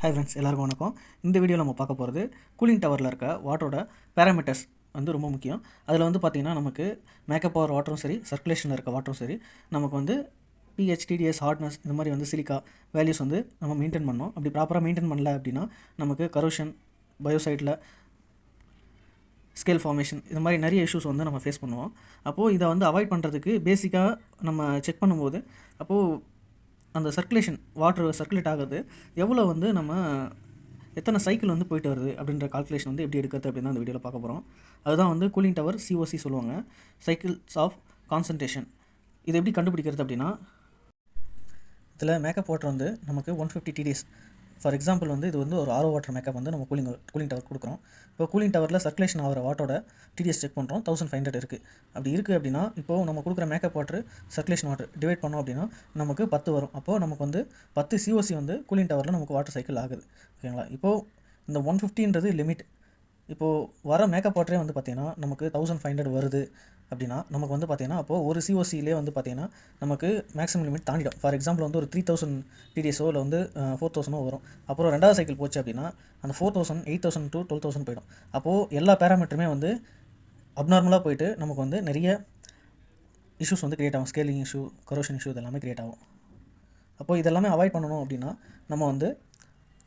Hi friends, எல்லாருக்கும் வணக்கம். இந்த வீடியோவில் நம்ம பார்க்க போகிறது கூலிங் டவரில் இருக்க வாட்டரோட பேராமீட்டர்ஸ் வந்து ரொம்ப முக்கியம். அதில் வந்து பார்த்திங்கன்னா நமக்கு மேக்கப் ஆகிற வாட்டரும் சரி, சர்க்குலேஷனில் இருக்க வாட்டரும் சரி, நமக்கு வந்து pH, TDS, ஹார்ட்னஸ் இந்த மாதிரி வந்து சிலிக்கா வேல்யூஸ் வந்து நம்ம மெயின்டைன் பண்ணோம். அப்படி ப்ராப்பராக மெயின்டைன் பண்ணல அப்படின்னா நமக்கு கரோஷன், பயோசைட்டில் ஸ்கேல் ஃபார்மேஷன் இது மாதிரி நிறைய இஷ்யூஸ் வந்து நம்ம ஃபேஸ் பண்ணுவோம். அப்போது இதை வந்து அவாய்ட் பண்ணுறதுக்கு பேசிக்காக நம்ம செக் பண்ணும்போது அப்போது அந்த சர்க்குலேஷன் வாட்டர் சர்க்குலேட் ஆகுது எவ்வளோ வந்து நம்ம எத்தனை சைக்கிள் வந்து போயிட்டு வருது அப்படின்ற கால்குலேஷன் வந்து எப்படி எடுக்கிறது அப்படின்னு தான் அந்த வீடியோவில் பார்க்க போகிறோம். அதுதான் வந்து கூலிங் டவர் COC சொல்லுவாங்க, சைக்கிள்ஸ் ஆஃப் கான்சன்ட்ரேஷன். இது எப்படி கண்டுபிடிக்கிறது அப்படின்னா, இதில் மேக்கப் வாட்டர் வந்து நமக்கு 150 TDS. ஃபார் எக்ஸாம்பிள் வந்து இது வந்து ஒரு RO வாட்டர் மேக்கப் வந்து நம்ம கூலிங் டவர் கொடுக்குறோம். இப்போ கூலிங் டவரில் சர்க்குலேஷன் ஆகிற வாட்டரோட TDS செக் பண்ணுறோம், 1500 இருக்குது. அப்படி இருக்குது அப்படின்னா இப்போது நம்ம கொடுக்குற makeup water circulation water divide பண்ணோம் அப்படின்னா நமக்கு 10 வரும். அப்போது நமக்கு வந்து 10 COC வந்து கூலிங் டவரில் நமக்கு வாட்டர் சைக்கிள் ஆகுது. ஓகேங்களா? இப்போது இந்த 150ன்றது லிமிட். இப்போது வர மேக்கப் வாட்டரே வந்து பார்த்திங்கன்னா நமக்கு 1500 வருது அப்படின்னா நமக்கு வந்து பார்த்திங்கன்னா அப்போது ஒரு COCலே வந்து பார்த்திங்கன்னா நமக்கு மேக்ஸிமம் லிமிட் தாண்டிடும். ஃபார் எக்ஸாம்பிள் வந்து ஒரு 3000 TDSஓ இல்லை வந்து 4000 வரும். அப்புறம் ரெண்டாவது சைக்கிள் போச்சு அப்படின்னா அந்த 4000, 8000 to 12000 போயிடும். அப்போது எல்லா பேராமீட்டருமே வந்து அப்நார்மலாக போயிட்டு நமக்கு வந்து நிறைய இஷ்யூஸ் வந்து க்ரியேட் ஆகும். ஸ்கேலிங் இஷ்யூ, கரோஷன் இஷ்யூ இதெல்லாமே க்ரியேட் ஆகும். அப்போது இதெல்லாமே அவாய்ட் பண்ணணும் அப்படின்னா நம்ம வந்து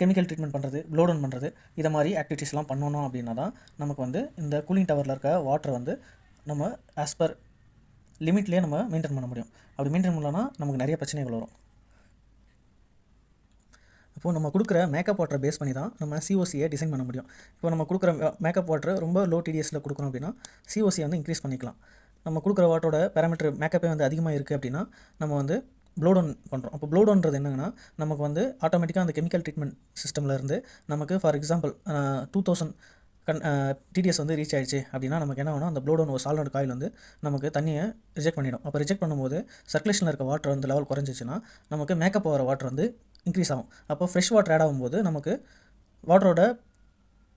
கெமிக்கல் ட்ரீட்மெண்ட் பண்ணுறது, ப்ளோ டவுன் பண்ணுறது இதை மாதிரி ஆக்டிவிட்டீஸ்லாம் பண்ணணும் அப்படின்னா தான் நமக்கு வந்து இந்த கூலிங் டவரில் இருக்க வாட்டர் வந்து நம்ம ஆஸ் பர் லிமிட்லேயே நம்ம மெயின்டைன் பண்ண முடியும். அப்படி மெயின்டைன் பண்ணலன்னா நமக்கு நிறைய பிரச்சனைகள் வரும். இப்போது நம்ம கொடுக்குற மேக்கப் வாட்டரை பேஸ் பண்ணி தான் நம்ம COCயை டிசைன் பண்ண முடியும். இப்போ நம்ம கொடுக்குற மேக்கப் வாட்டர் ரொம்ப லோ TDSல கொடுக்குறோம் அப்படின்னா COC வந்து இன்க்ரீஸ் பண்ணிக்கலாம். நம்ம கொடுக்குற வாட்டரோட பேராமீட்டர் மேக்கப்பே வந்து அதிகமாக இருக்குது அப்படின்னா நம்ம வந்து ப்ளோ டவுன் பண்ணுறோம். அப்போ ப்ளோ டவுன்றது என்னங்கன்னா நமக்கு வந்து ஆட்டோமேட்டிக்காக அந்த கெமிக்கல் ட்ரீட்மெண்ட் சிஸ்டமில் இருந்து நமக்கு ஃபார் எக்ஸாம்பிள் 2000 TDS வந்து ரீச் ஆயிடுச்சு அப்படின்னா நமக்கு என்ன ஆகும்னா அந்த ப்ளோ டவுன் ஒரு சால்வெண்ட் காயில் வந்து நமக்கு தண்ணியை ரிஜெக்ட் பண்ணிடும். அப்போ ரிஜெக்ட் பண்ணும்போது சர்க்குலேஷனில் இருக்க வாட்டர் வந்து லெவல் குறைஞ்சிச்சுன்னா நமக்கு மேக்கப் ஆகிற வாட்டர் வந்து இன்க்ரீஸ் ஆகும். அப்போ ஃப்ரெஷ் வாட்டர் ஆட் ஆகும்போது நமக்கு வாட்டரோட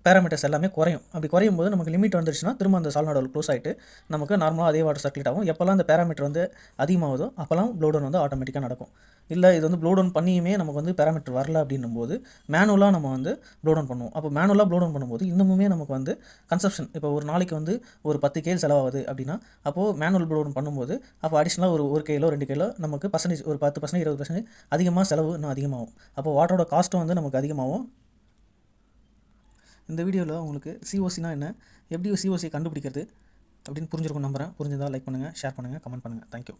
பேராமீட்டர்ஸ் எல்லாமே குறையும். அப்படி குறையும் போது நமக்கு லிமிட் வந்துருச்சுன்னா திரும்ப அந்த சால்வெண்ட் க்ளோஸ் ஆகிட்டு நமக்கு நார்மலாக அதே வாட்டர் சர்க்குலேட் ஆகும். எப்போல்லாம் அந்த பேராமீட்டர் வந்து அதிகமாகுதோ அப்போல்லாம் ப்ளோ டவுன் வந்து ஆட்டோமேட்டிக்காக நடக்கும். இல்லை இது வந்து ப்ளோ டவுன் பண்ணியுமே நமக்கு வந்து பேராமீட்டர் வரல அப்படின்னும் போது மேனுவலாக நம்ம வந்து ப்ளோ டவுன் பண்ணுவோம். அப்போ மேனுவலாக ப்ளோ டவுன் பண்ணும்போது இன்னமுமே நமக்கு வந்து கன்சப்ஷன் இப்போ ஒரு நாளைக்கு வந்து ஒரு 10 kg செலவாகுது அப்படின்னா அப்போது மேனுவல் ப்ளோ டவுன் பண்ணும்போது அப்போ அடிஷ்னலாக ஒரு kg 2 kg நமக்கு பர்சன்டேஜ் ஒரு 10%, 20% அதிகமாக செலவு இன்னும் அதிகமாகும். அப்போ வாட்டரோட காஸ்ட்டும் வந்து நமக்கு அதிகமாகும். இந்த வீடியோவில் உங்களுக்கு COCனா என்ன, எப்படி COCயை கண்டுபிடிக்கிறது அப்படின்னு புரிஞ்சிருக்கும் நம்புகிறேன். புரிஞ்சிருந்தால் லைக் பண்ணுங்கள், ஷேர் பண்ணுங்கள், கமெண்ட் பண்ணுங்கள். தேங்க்யூ.